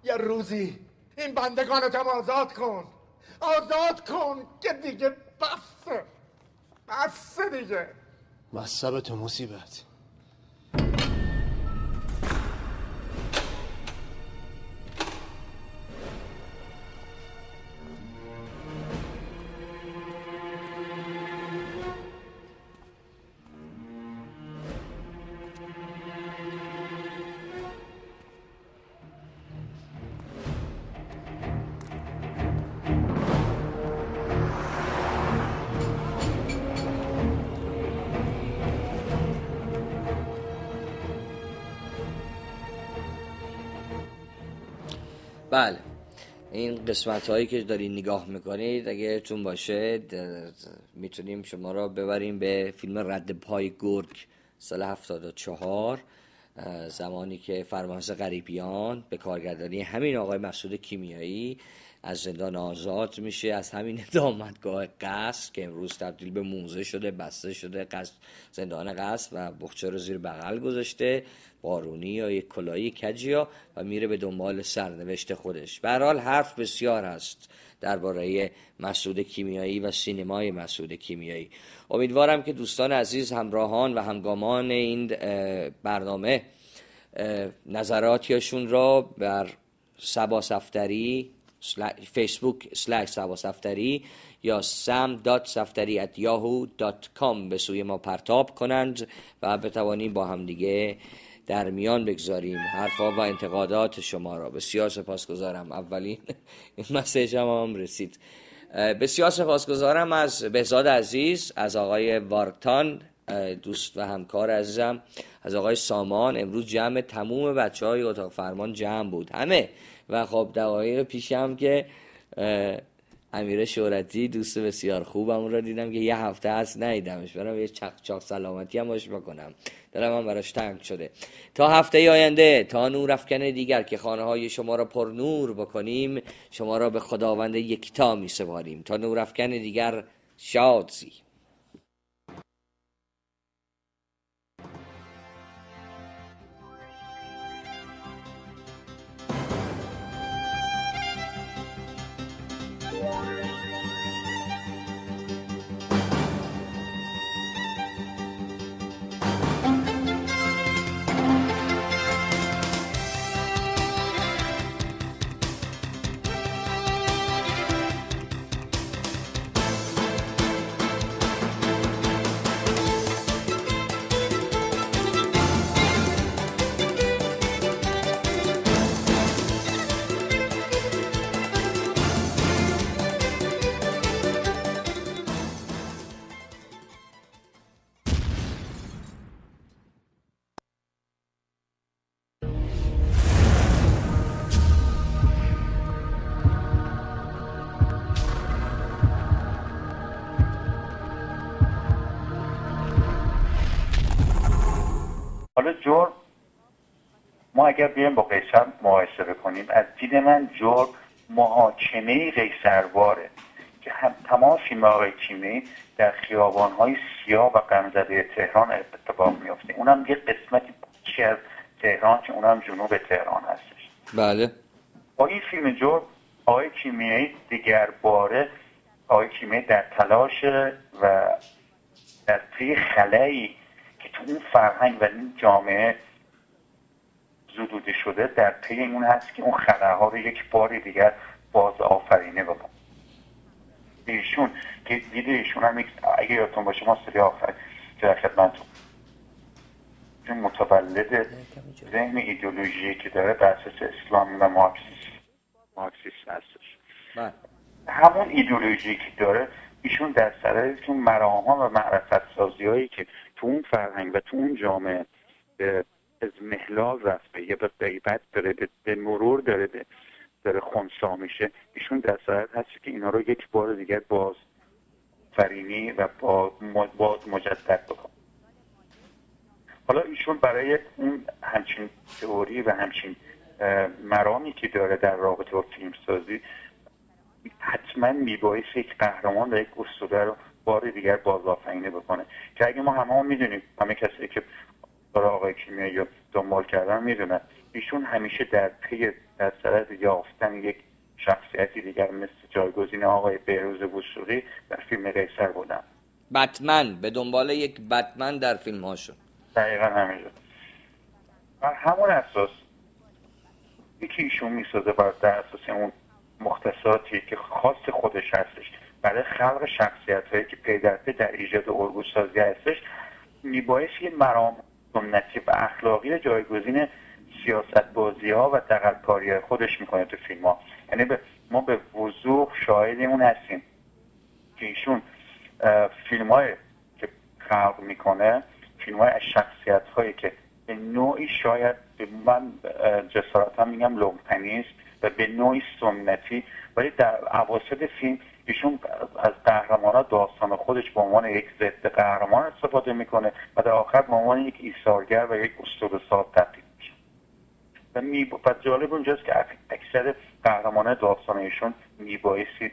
یه روزی این بندگانت هم آزاد کن که دیگه بسه دیگه. مصب تو مصیبت. بله، این قسمت هایی که دارین نگاه میکنید اگه تون باشه میتونیم شما را ببریم به فیلم رد پای گرگ سال 74، زمانی که فرمانرز غریبیان به کارگردانی همین آقای مسعود کیمیایی از زندان آزاد میشه، از همین دامادگاه قصر که امروز تبدیل به موزه شده، بسته شده زندان قصر و بخچه رو زیر بغل گذاشته، بارونی یا یک کلاهی کجیا، و میره به دنبال سرنوشت خودش. به هر حال حرف بسیار هست درباره مسعود کیمیایی و سینمای مسعود کیمیایی. امیدوارم که دوستان عزیز، همراهان و همگامان این برنامه نظراتیشون را بر سبا صفدری فیسبوک / صفدری یا sam.saftari@yahoo.com به سوی ما پرتاب کنند و بتوانیم با هم دیگه در میان بگذاریم حرفا و انتقادات شما را. بسیار سپاسگزارم. اولین مسیج هم رسید. بسیار سپاسگزارم از بهزاد عزیز، از آقای وارتان دوست و همکار عزیزم، از آقای سامان. امروز جمع تموم بچهای اتاق فرمان جمع بود همه، و خب دقایق پیشم که امیر شهرتی دوست بسیار خوبم را دیدم که یه هفته هست ندیدمش، برام یه چاق سلامتی هم باش بکنم، دلم هم براش تنگ شده. تا هفته آینده، تا نورافکن دیگر که خانه های شما را پر نور بکنیم، شما را به خداوند یکتا می سپاریم. تا نورافکن دیگر، شاد زی. حالا جرم، ما اگر بیایم با قیصر مقایسه بکنیم، از دید من جرم محاکمه قیصرواره که تمام فیلم آقای کیمیایی در خیابان‌های سیاه و غمزده تهران اتفاق میفته. اونم یه قسمتی از تهران که اونم جنوب تهران هستش. بله. با این فیلم جرم آقای کیمیایی دیگر باره، آقای کیمیایی در تلاش و در پی خلایی که تو اون فرهنگ و این جامعه زدوده شده در پی اون هست که اون خلاها رو یک بار دیگر باز آفرینه بکن. ایشون که دیده ایشون هم اگه یادتون باشه ما سری آخر که در خدمتتون چون متولد ذهن ایدئولوژی که داره بر اساس اسلام و مارکسیسم هستش. همون ایدئولوژی که داره ایشون در سر اون مراها و معرفت سازی هایی که تو اون فرهنگ و تو اون جامعه از محلال رفته یا به غیبت داره، به مرور داره خنثی میشه، ایشون در صورت هست که اینا رو یک بار دیگر باز فرینی و باز مجدد بکنه. حالا ایشون برای اون همچین تئوری و همچین مرامی که داره در رابطه با فیلمسازی حتما میبایست یک قهرمان و یک اسطوره رو بار دیگر بازآفرینی بکنه که اگه ما همه میدونیم، همه کسی که برای آقای کیمیایی رو دنبال کردن میدونن ایشون همیشه در پی در صدد یافتن یک شخصیتی دیگر مثل جایگزین آقای بهروز وثوقی در فیلم قیصر بودن. بتمن، به دنبال یک بتمن در فیلم هاشون. دقیقا همینجا. بر همون اساس یکی ایشون میسازه بر در اساس اون مختصاتی که خاص خودش هستش برای خلق شخصیت هایی که پی در پی در ایجاد الگوی سازی هستش، میبایست یه مرام سنتی و اخلاقی جایگزین سیاست بازی ها و دغل‌کاری های خودش میکنه تو فیلم ها. یعنی ما به وضوح شاهد اون هستیم که ایشون فیلم های که خلق میکنه فیلم های از شخصیت هایی که به نوعی شاید من جسارتا میگم لومپنیست و به نوعی سنتی، ولی در اواسط فیلم ایشون از قهرمان‌ها داستان خودش به عنوان یک ضد قهرمان استفاده میکنه و در آخر به عنوان یک ایثارگر و یک اسطوره‌ساز تبدیل میشه. و جالب اونجاست که اکثر قهرمان‌ها داستان ایشون میبایستی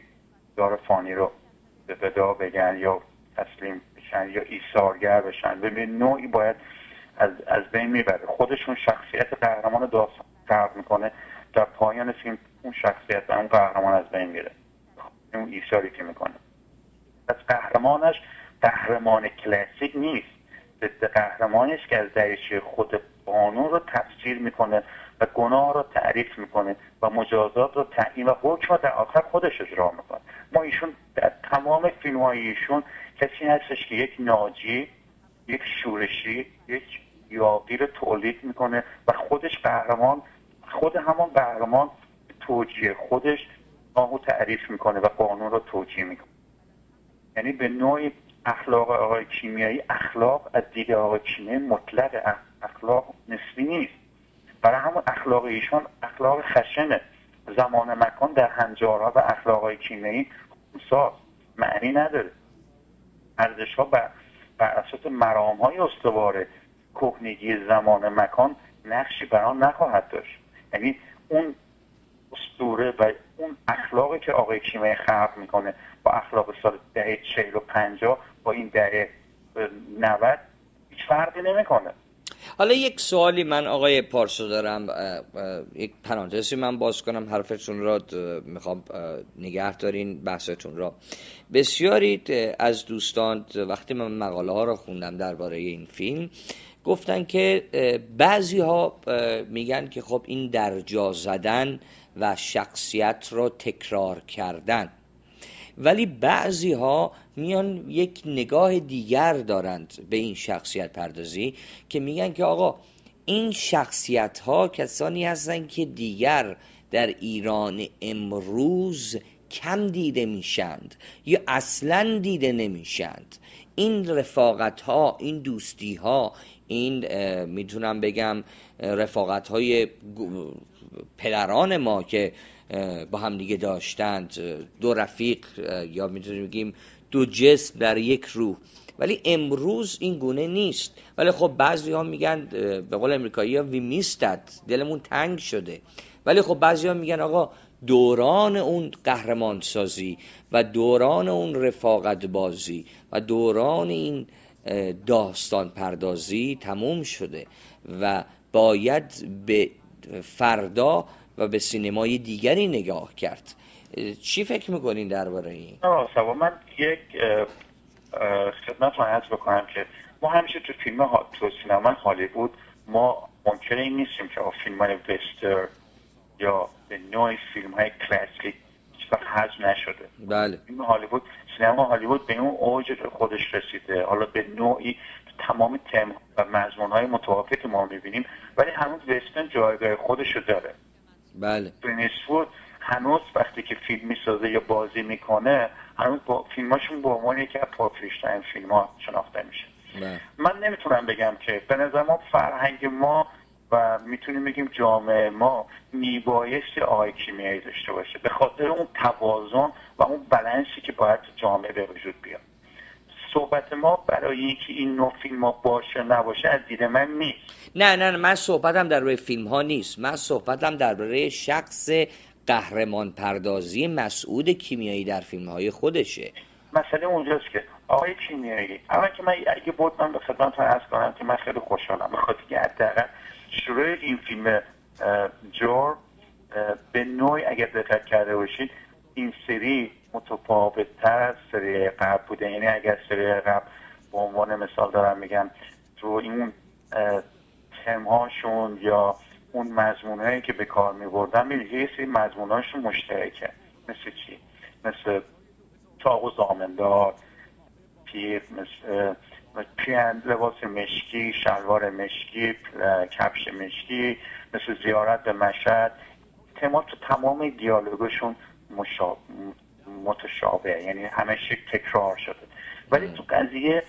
دار فانی رو به ودا بگن یا تسلیم بشن یا ایثارگر بشن و به نوعی باید از بین میبره. خودشون شخصیت قهرمان داستان خلق میکنه، در پایان فیلم اون شخصیت و اون قهرمان از بین میره، اون ایثاری که میکنه. از قهرمانش قهرمان کلاسیک نیست، ضد قهرمانی است که از دریچه خود قانون رو تفسیر میکنه و گناه رو تعریف میکنه و مجازات رو تعیین و حکم رو در آخر خودش اجرا میکنه. ما ایشون در تمام فیلم‌های ایشون کسی هستش که یک ناجی، یک شورشی، یک یاغی رو تولید میکنه و خودش قهرمان، خود همون قهرمان توجیه خودش آهو تعریف میکنه و قانون رو توجیه میکنه. یعنی به نوعی اخلاق آقای کیمیایی، اخلاق از دید آقای کیمیایی مطلق، اخلاق نسبی نیست. برای همون اخلاق ایشون اخلاق خشنه، زمان مکان در هنجارها و اخلاق آقای کیمیایی خونساز معنی نداره. ارزش ها بر اساس مرام های استواره، کهنگی زمان مکان نقشی بر آن نخواهد داشت. یعنی اون اسطوره و اون اخلاقی که آقای کیمیایی خلق میکنه با اخلاق سال دهه 40 و 50 با این دهه 90 هیچ فرقی نمیکنه. حالا یک سوالی من آقای پارسا دارم، یک پرانتزی من باز کنم، حرفتون را میخوام نگه دارین بحثتون را. بسیاری از دوستان وقتی من مقاله ها را خوندم درباره این فیلم گفتن که بعضی ها میگن که خب این درجا زدن و شخصیت را تکرار کردن، ولی بعضی ها میان یک نگاه دیگر دارند به این شخصیت پردازی که میگن که آقا این شخصیت ها کسانی هستند که دیگر در ایران امروز کم دیده میشند یا اصلا دیده نمیشند. این رفاقت ها، این دوستی ها، این میتونم بگم رفاقت های پدران ما که با هم دیگه داشتند، دو رفیق یا میتونیم بگیم دو جسم در یک روح، ولی امروز این گونه نیست. ولی خب بعضی ها میگن به قول امریکایی ها we missed that، دلمون تنگ شده. ولی خب بعضی ها میگن آقا دوران اون قهرمان سازی و دوران اون رفاقت بازی و دوران این داستان پردازی تموم شده و باید به فردا و به سینمای دیگری نگاه کرد. چی فکر میکنین درباره این؟ سوا من یک خدمتتون عرض بکنم که ما همیشه تو تو سینما هالیوود ما منکر این نیستیم که فیلم‌های وستر یا به نوعی فیلم‌های کلاسیک هیچ وقت حذف نشده. بله. فیلم هالیوود، سینما هالیوود به اون اوج خودش رسیده. حالا به نوعی تمام تم و مضمون‌های متفاوتی که ما می‌بینیم، ولی هنوز وسترن جایگاه خودش رو داره. بله. برینیسفورد هنوز وقتی که فیلم میسازه یا بازی میکنه، هنوز با فیلماشون به عنوان یکی از پرفروش‌ترین فیلم‌ها شناخته میشه. من نمیتونم بگم که به نظر ما فرهنگ ما و میتونیم بگیم جامعه ما میبایستی آقای کیمیایی داشته باشه، به خاطر اون توازن و اون بالانسی که باید جامعه به وجود بیاد. صحبت ما برای اینکه این نوع فیلم ها باشه نباشه از دید من نیست. نه من صحبتم درباره فیلم ها نیست، من صحبتم درباره شخص قهرمان پردازی مسعود کیمیایی در فیلم های خودشه. مسئله اونجاست که آقای کیمیایی، اول که من اگه بود من به خدمتتون عرض کنم که من خیلی خوشحالم بخاطر که حداقل شروع این فیلم جور به نوعی اگر دقت کرده باشید این سری متفاوت‌تر از سری قبل بوده. یعنی اگر سری قبل به عنوان مثال دارم میگم تو این تم‌هاشون یا اون مضمونایی که به کار می‌بردن یه سری مضموناشون مشترکه. مثل چی؟ مثل چاق و زامندار، پیر، مثل پیرن لباس مشکی، شلوار مشکی، کفش مشکی، مثل زیارت به مشهد. تمام تو تمام دیالوگشون متشابه، یعنی همش تکرار شده. ولی تو قضیه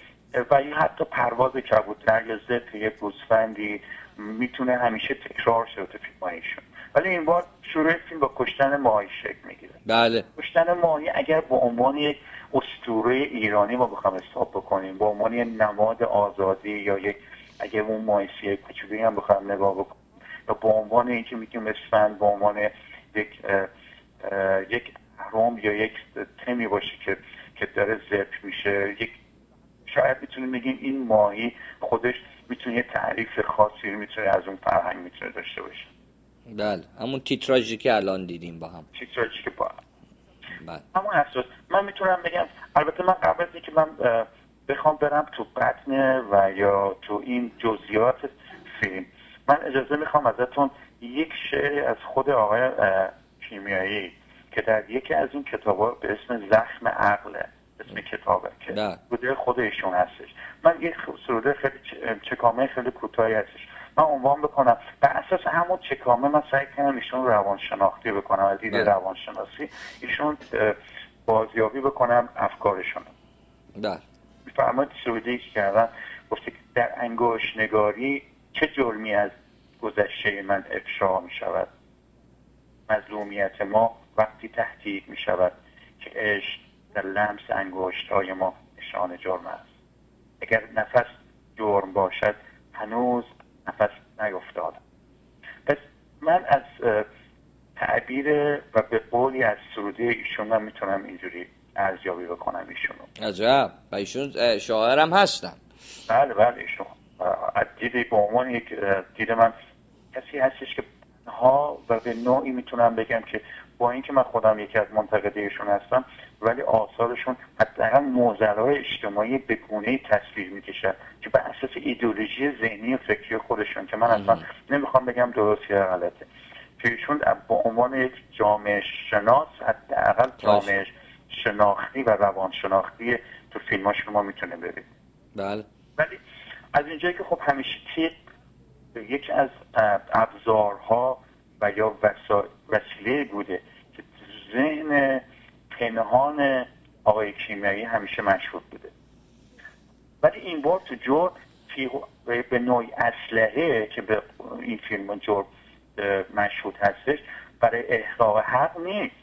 و حتی پرواز کبوتر یا ضد یک گوسفندی میتونه همیشه تکرار شده تو فیلم‌هایشون. ولی این بار شروع فیلم با کشتن ماهی شکل میگیره. بله. کشتن ماهی اگر به عنوان یک اسطوره ایرانی ما بخوام حساب بکنیم، به عنوان یک نماد آزادی یا یک اگر اون ماهیچه کوچولی هم بخوام نگاه بکنیم یا به عنوان اینکه میگیم اسفند به عنوان یک اهرام یا یک تمی باشه که داره ذبح میشه، یک شاید میتونیم بگیم این ماهی خودش میتونه یه تعریف خاصی میتونه از اون فرهنگ میتونه داشته باشه. بله، همون تیتراژی که الان دیدیم با هم. تیتراژی که با هم. بله. همون اساس من میتونم بگم، البته من قبل از اینکه من بخوام برم تو بطن و یا تو این جزئیات فیلم، من اجازه میخوام ازتون یک شعر از خود آقای کیمیایی که در یکی از این کتابا به اسم زخم عقله، اسم کتابه که بوده خود ایشون هستش. من یک سروده خیلی چکامه خیلی کوتاهی هستش من عنوان بکنم. بر اساس همون چکامه من سعی کنم ایشون روانشناختی بکنم، از دید روانشناسی ایشون بازیابی بکنم افکارشون. بله. میفرماید سروده‌ای که کردن گفته که در انگشت نگاری چه جرمی از گذشته من افشا می شود. مظلومیت ما وقتی تحقیق می شود که عشق در لمس انگشت‌های ما نشان جرم است. اگر نفس جرم باشد هنوز نفس نیفتاد. پس من از تعبیر و به قولی از سروده ایشون من میتونم اینجوری ارزیابی بکنم ایشونو. عجب. و ایشون شاعرم هستن. بله ایشون از دیده به عنوان یک دید من کسی هستش که ها و به نوعی میتونم بگم که با اینکه من خودم یکی از منتقدایشون هستم ولی آثارشون حداقل معضلات اجتماعی به گونه‌ای تصویر میکشه که بر اساس ایدئولوژی ذهنی و فکری خودشون که من اصلا نمیخوام بگم درست یا غلطه، که ایشون به عنوان یک جامعه شناس حداقل جامعه شناختی و روانشناختی تو فیلماشون ما میتونیم ببینیم. بله. ولی از اینجایی که خب همیشه یکی از ابزارها و یا وسیله بوده که ذهن پنهان آقای کیمیایی همیشه مشهود بوده، ولی این بار تو جور به نوعی اسلحه که به این فیلم جور مشهود هستش برای احقاق حق نیست،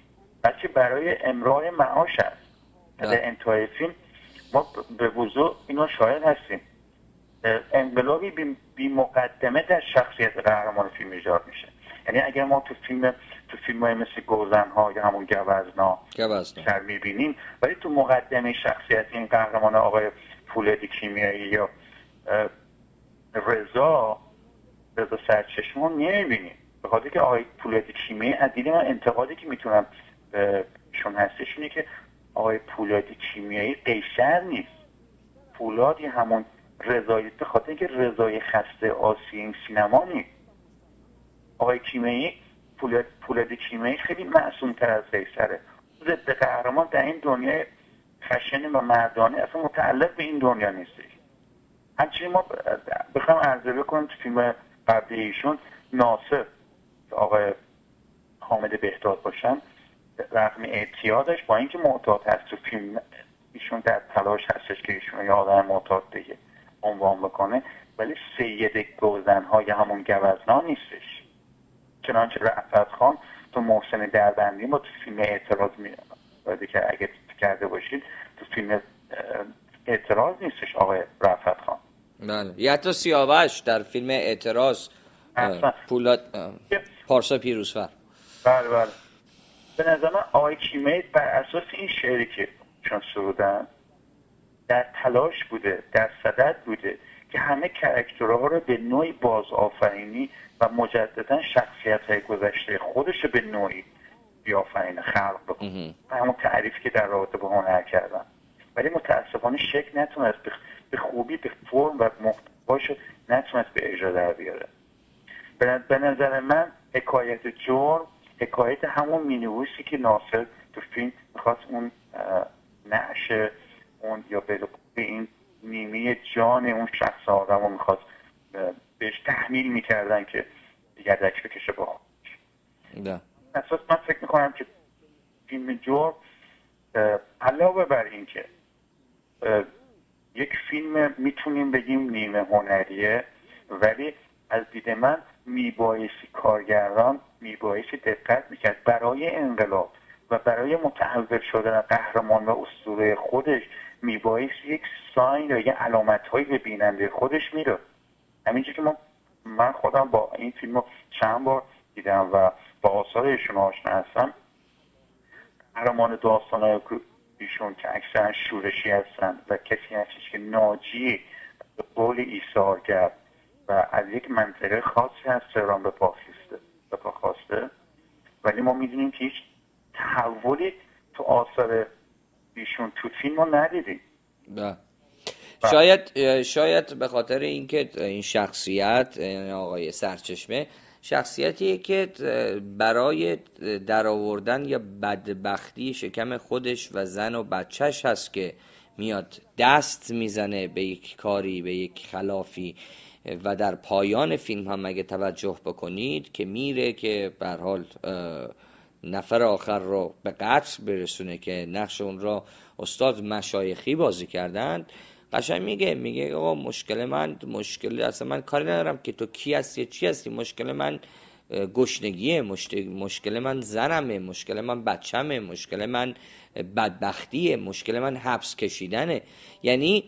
بلکه برای امرار معاش است. در انتهای فیلم ما به وضوح اینو شاهد هستیم. انقلابی بی مقدمه در شخصیت قهرمان فیلم ایجاد میشه. یعنی اگر ما تو فیلم‌های مثل گوزن‌ها یا همون گوزنا سر می‌بینیم، ولی تو مقدمه شخصیت این قهرمان آقای پولادی کیمیایی یا رضا سرچشمه نمی‌بینیم. به خاطر که آقای پولادی کیمیایی از دید من انتقادی که میتونم بهشون هستش اینه که آقای پولادی کیمیایی قیصر نیست. پولادی همون رضایی، به خاطر اینکه رضای خسته آسیای سینما نیست. آقای کیمیایی، پولادی کیمیایی خیلی معصوم‌تر از قیصره. ضد قهرمان در این دنیای خشن و مردانه اصلا متعلق به این دنیا نیستش. همچنین ما بخوام عرضه بکنم تو فیلم قبلی ایشون ناصر آقای حامد بهداد باشن، رغم اعتیادش با اینکه معتاد هست تو فیلم ایشون در تلاش هستش که ایشون یه آدم معتاد دیگه عنوان بکنه، ولی سید گوزن‌ها یا همون گوزنا نیستش. چنانچه رأفت خان تو محسن دربندی ما تو فیلم اعتراض میاد که اگه کرده باشید تو فیلم اعتراض نیستش آقای رأفت خان. بله، یا حتی سیاوش در فیلم اعتراض پولاد پارسا پیروزفر. بله. به نظر من آقای کیمیایی بر اساس این شعری که چون سرودن در تلاش بوده، در صدد بوده که همه کاراکترها رو به نوعی بازآفرینی و مجددا شخصیت‌های گذشته خودش به نوعی بیافرینه، خلق بکنه. همون تعریفی که در رابطه با هنر کردن، ولی متاسفانه شکل نتونست به خوبی به فرم و محتواش نتونست به اجرا در بیاره. به نظر من حکایت جرم حکایت همون مینیویسی که ناصر تو فیلم میخواست اون نعش اون یا به این نیمه جان اون شخص آدم رو میخواست بهش تحمیل میکردن که یدک بکشه با خودش. اساس من فکر میکنم که فیلم جرم علاوه بر این که یک فیلم میتونیم بگیم نیمه هنریه، ولی از دید من میبایستی کارگردان میبایستی دقت میکرد برای انقلاب و برای متحول شدن قهرمان و اسطوره خودش میبایستی یک ساین یا یک علامت‌هایی به بیننده خودش میداد. همینجوری که من خودم با این فیلم رو چند بار دیدم و با آثار ایشون آشنا هستم. قهرمان داستان‌های ایشون که اکثرا شورشی هستن و کسی هستش که ناجی به قول ایثارگر و از یک منطقه خاصی از تهران به پا خواسته، ولی ما میدونیم که هیچ تحولی تو آثار ایشون تو فیلم رو ندیدیم. شاید به خاطر اینکه این شخصیت آقای سرچشمه شخصیتیه که برای درآوردن یا بدبختی شکم خودش و زن و بچهش هست که میاد دست میزنه به یک کاری، به یک خلافی، و در پایان فیلم هم اگه توجه بکنید که میره که به هر حال نفر آخر رو به قتل برسونه که نقش اون را استاد مشایخی بازی کردند. قشنگ میگه آقا مشکل اصلا من کاری ندارم که تو کی هستی چی هستی، مشکل من گشنگیه، مشکل من زنمه، مشکل من بچمه، مشکل من بدبختیه، مشکل من حبس کشیدنه. یعنی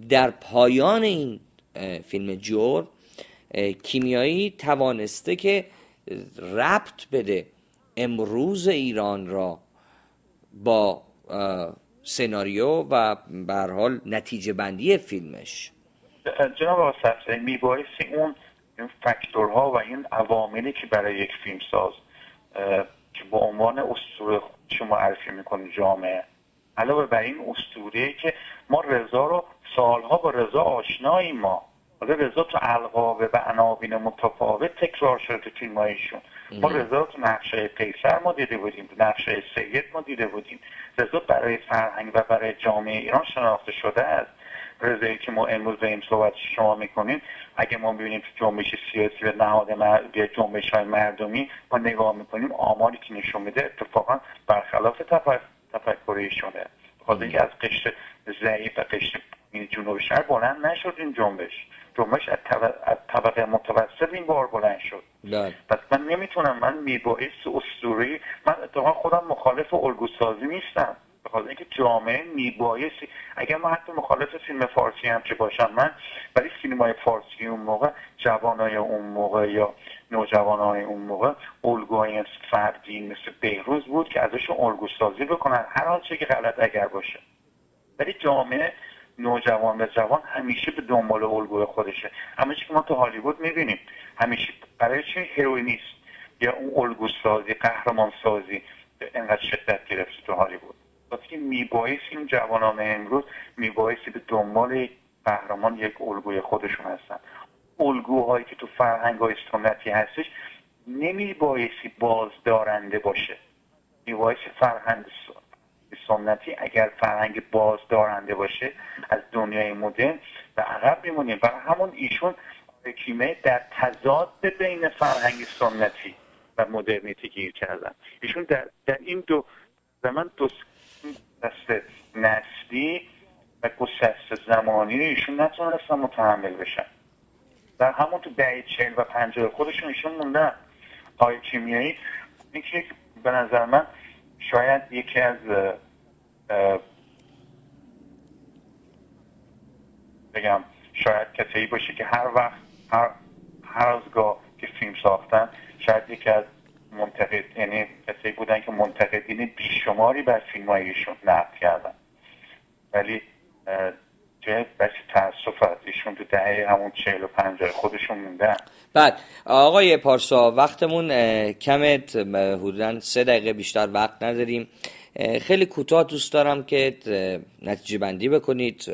در پایان این فیلم جرم کیمیایی توانسته که ربط بده امروز ایران را با سناریو و به هر حال نتیجه بندی فیلمش. جناب آقای سفزی میبایستی اون فاکتورها و این عواملی که برای یک فیلمساز که با عنوان اسطوره شما معرفی میکنه جامعه، علاوه بر این اسطوره‌ای که ما رضا رو سالها با رضا آشناییم، ما حالا رضا تو القاب و عناوین متفاوت تکرار شده تو فیلم‌هایشون. ما رضا تو نقشه قیصر ما دیده بودیم، تو نقشه سید ما دیده بودیم. رضا برای فرهنگ و برای جامعه ایران شناخته شده است. رضایی که ما امروز به این صحبت شما میکنیم، اگه ما ببینیم تو جنبش سیاسی و نهاد جنبش‌های مردمی ما نگاه میکنیم، آماری که نشون میده اتفاقا برخلاف تفکر ایشونه. بخاطر اینکه از قشر ضعیف و قشر جنوب شهر بلند نشد این جنبش از طبقه متوسط این بار بلند شد. پس من نمیتونم، من میبایست اسطوری، من اتفاقا خودم مخالف الگوسازی نیستم، به بخاطر اینکه جامعه میبایستی، اگر من حتی مخالف فیلم فارسی هم چه باشم من، ولی فیلم‌های فارسی اون موقع، جوانای اون موقع یا نوجوانای اون موقع الگوهای فردی مثل بهروز بود که ازشون الگو سازی بکنن هر آنچه که غلط اگر باشه. ولی جامعه نوجوان و جوان همیشه به دنبال الگوی خودشه. همه چیزی که ما تو هالیوود می‌بینیم همیشه برای چی هروئینیست یا اون الگو سازی، قهرمان سازی اینقدر شدت گرفته تو هالیوود. وقتی میبایستی این جوانان امروز میبایستی به دنبال قهرمان یک الگوی خودشون هستن. الگوهایی که تو فرهنگ‌های سنتی هستش نمیبایستی بازدارنده باشه. میبایستی فرهنگ سنتی اگر فرهنگ بازدارنده باشه از دنیای مدرن و عقب میمونیم. برای همون ایشون کیمیایی در تضاد بین فرهنگ سنتی و مدرنیتی گیر کردن. ایشون در این دو زمان دو دسته نسلی و گسست زمانی ایشون نتونستن متحمل بشن. در همون تو دهه 40 و 50 خودشون ایشون موندن. آقای کیمیایی این که به نظر من شاید یکی از بگم شاید کسی باشه که هر وقت هر از گاه که فیلم ساختن شاید یکی از منتقد، یعنی کسی بودن که منتقدین بیشماری بر فیلم‌هایشون نقد کردن، ولی چه بس تأسف از ایشون تو دهه همون 40 و 50 خودشون موندن. بعد آقای پارسا وقتمون کمه، حدوداً 3 دقیقه بیشتر وقت نداریم. خیلی کوتاه دوست دارم که نتیجه بندی بکنید.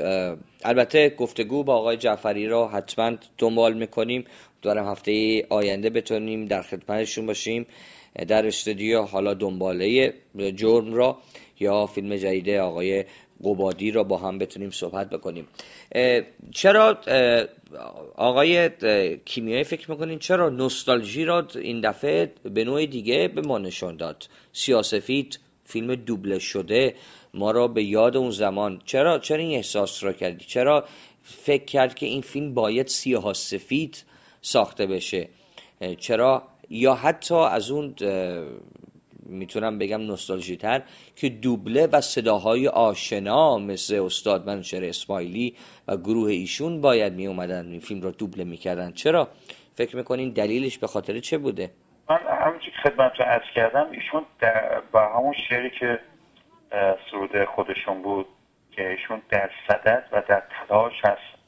البته گفتگو با آقای جعفری را حتما دنبال میکنیم، دارم هفته آینده بتونیم در خدمتشون باشیم در استودیو، حالا دنباله جرم را یا فیلم جدید آقای قبادی را با هم بتونیم صحبت بکنیم. چرا آقای کیمیایی فکر میکنین چرا نوستالژی را این دفعه به نوع دیگه به ما نشون داد؟ سیاه‌سفید، فیلم دوبله شده ما را به یاد اون زمان، چرا این احساس را کردی؟ چرا فکر کرد که این فیلم باید سیاه سفید ساخته بشه؟ چرا یا حتی از اون میتونم بگم نوستالژی تر که دوبله و صداهای آشنا مثل استاد منوچهر اسماعیلی و گروه ایشون باید می اومدن این فیلم رو دوبله میکردن؟ چرا فکر میکنین دلیلش به خاطر چه بوده؟ من همونجور که خدمتتون عرض کردم ایشون با همون شعری که سروده خودشون بود که ایشون در صدد و در تلاش هست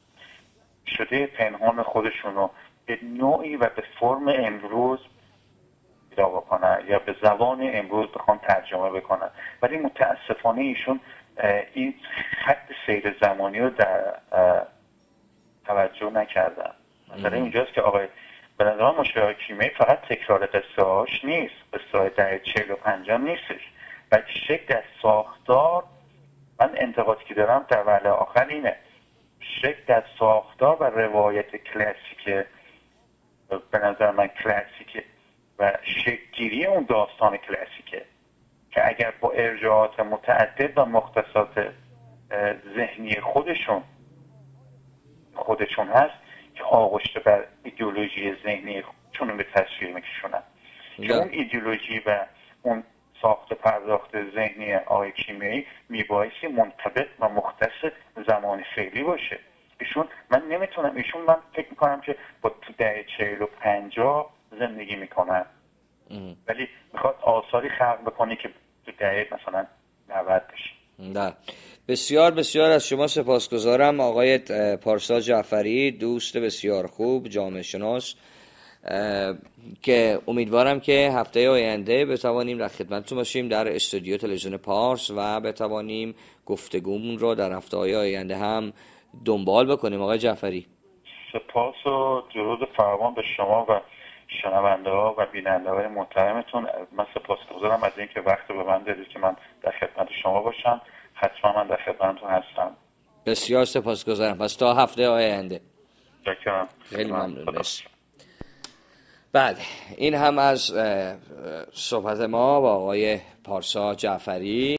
شده پنهان خودشون رو به نوعی و به فرم امروز پیدا بکنن یا به زبان امروز بخوان ترجمه بکنن، ولی متاسفانه ایشون این خط سیر زمانی رو در توجه نکردن. مثلا اینجاست که آقای به نظر من مشکل کیمیایی فقط تکرار قصه هاش نیست، قصه های دهه 40 و 50 نیستش، بلکه شکل از ساختار. من انتقادی که دارم در وهله آخر اینه، شکل از ساختار و روایت کلاسیک به نظر من کلاسیکه و شکل‌گیری اون داستان کلاسیکه که اگر با ارجاعات متعدد و مختصات ذهنی خودشون هست که آغشته بر ایدئولوژی ذهنی خودشون رو به تصویر میکشونن که اون ایدئولوژی و اون ساخت پرداخت ذهنی آقای کیمیایی میبایستی منطبق و مختص زمان فعلی باشه. من فکر میکنم که با تو دهه 40 و 50 زندگی میکنن ولی میخواد آثاری خلق بکنه که تو دهه مثلا 90 بشه. نه بسیار بسیار از شما سپاسگزارم آقای پارسا جعفری، دوست بسیار خوب، جامعه شناس، که امیدوارم که هفته آینده بتوانیم در خدمتتون باشیم در استودیو تلویزیون پارس و بتوانیم گفتگومون رو در هفته‌های آینده هم دنبال بکنیم. آقای جعفری سپاس و درود فراوان به شما و شنونده ها و بیننده های محترمتون. من سپاسگزارم از اینکه وقت به من دادید که من در خدمت شما باشم. حتما من در خدمتتون هستم. بسیار سپاسگزارم. پس تا هفته آینده. متشکرم. خیلی ممنون. بله این هم از صحبت ما با آقای پارسا جعفری.